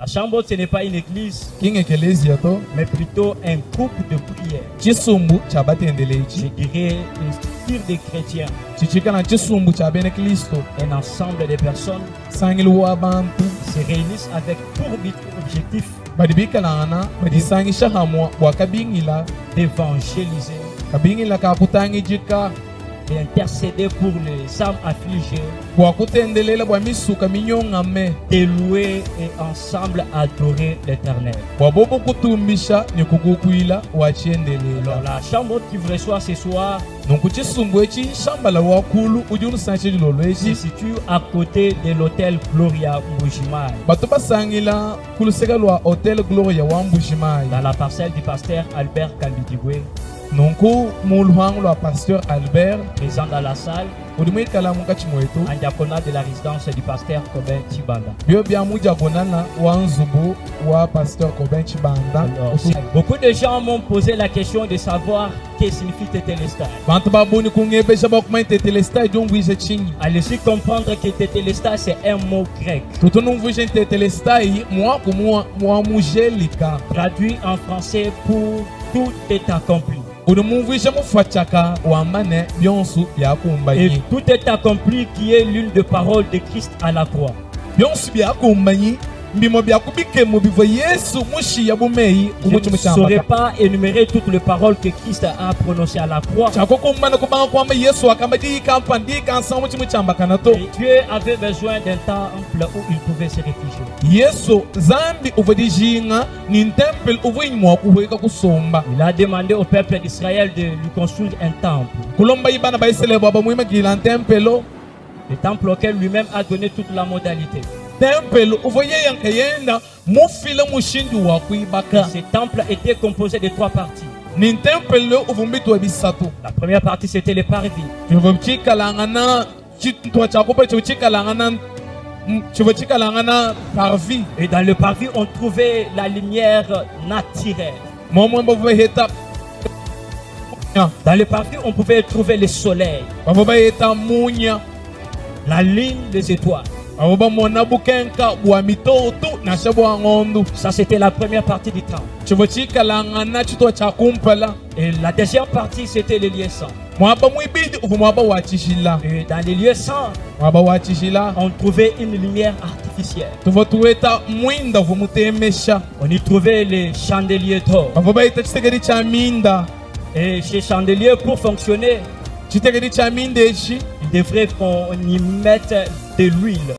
La chambre, ce n'est pas une église, King ecclesia to mais plutôt un groupe de prière. chisumbu cha batendele Je ichi dirais une structure de chrétiens, chichikana chisumbu cha bene Kristo un ensemble de personnes sangilwa abantu qui se réunissent avec pour but, objectif badibikalana badisangisha hamwa bwakabingila d'évangéliser kabingila kakutangijika et intercéder pour les âmes affligées, bwakutendelela bwa misuka minyongame de louer et ensemble adorer l'Éternel. bwabobo kutumbisha nikukukwila Alors wachiendelela la chambre qui vous reçoit ce soir nunku chisumbu echi shambala wakulu udi unusanche lilolo se echi situe à côté de l'hôtel Gloria Mbujimai, bato basangila kuluseka lwa hotel gloria wa mbujimayi dans la parcelle du pasteur Albert Kambidibwe, nunku muluhangu lwa pasteur albert présent dans la salle, udi mwikala mukati mwetu en diaconat de la résidence du pasteur Kobin Chibanda. bio bia mujagonana wa nzubu wa pasteur Kobin Chibanda. Alors, beaucoup de gens m'ont posé la question de savoir que signifie Tetelestai. bantu babuni kungebesha bakumai tetelestai diumvuishe chinyi Allez-y comprendre que Tetelestai c'est un mot grec, tutu numvuishe tetelestai mwaku mwa mujelika traduit en français pour tout est accompli. udi mumvuishe mufachaka wambane byonsu Et byakumbanyi tout est accompli qui est l'une des paroles de Christ à la croix. byonsu byakumbanyi mbimo byakubikemo biva yesu mushiya bumeyi Je umuchi ne saurais muchambaka pas énumérer toutes les paroles que Christ a prononcées à la croix. chako kumbana kubanga kwamba yesu akamba diikampa ndikansa umuchi muchambaka nato Et Dieu avait besoin d'un temple où il pouvait se réfugier. yesu zambi uva dijinga ni ntempele uva inyuma wakuhweka kusomba Il a demandé au peuple d'Israël de lui construire un temple. kulomba ibana baisraeli baba mwimagila ntempelo Le temple auquel lui-même a donné toute la modalité. tempelo uva yeyanka yenda mufile mushindi wakuibaka Ce temple était composé de trois parties. ni ntempelo uva mbitwa bisatu La première partie, c'était le parvis. chiva chikalangana chitwa chakupa chiva chikalangana parvi Et dans le parvis, on trouvait la lumière naturelle. momwemba uva heta Dans le parvis, on pouvait trouver le soleil, bava baheta munya la lune, les étoiles. bava bamona bukenka bwa mitoto nasha bwa ngondu Ça, c'était la première partie du temple. chiva chikalangana chitwa chakumpala Et la deuxième partie, c'était les lieux saints. mwaba mwibidi uva mwaba wachishila Et dans les lieux saints, mwaba wachishila on trouvait une lumière artificielle. tuva tuweta mwinda uva mutemesha On y trouvait les chandeliers d'or. bava bahita chitegedi cha minda Et ces chandeliers, pour fonctionner, chitegedi cha minda echi il devrait qu'on y mette de l'huile.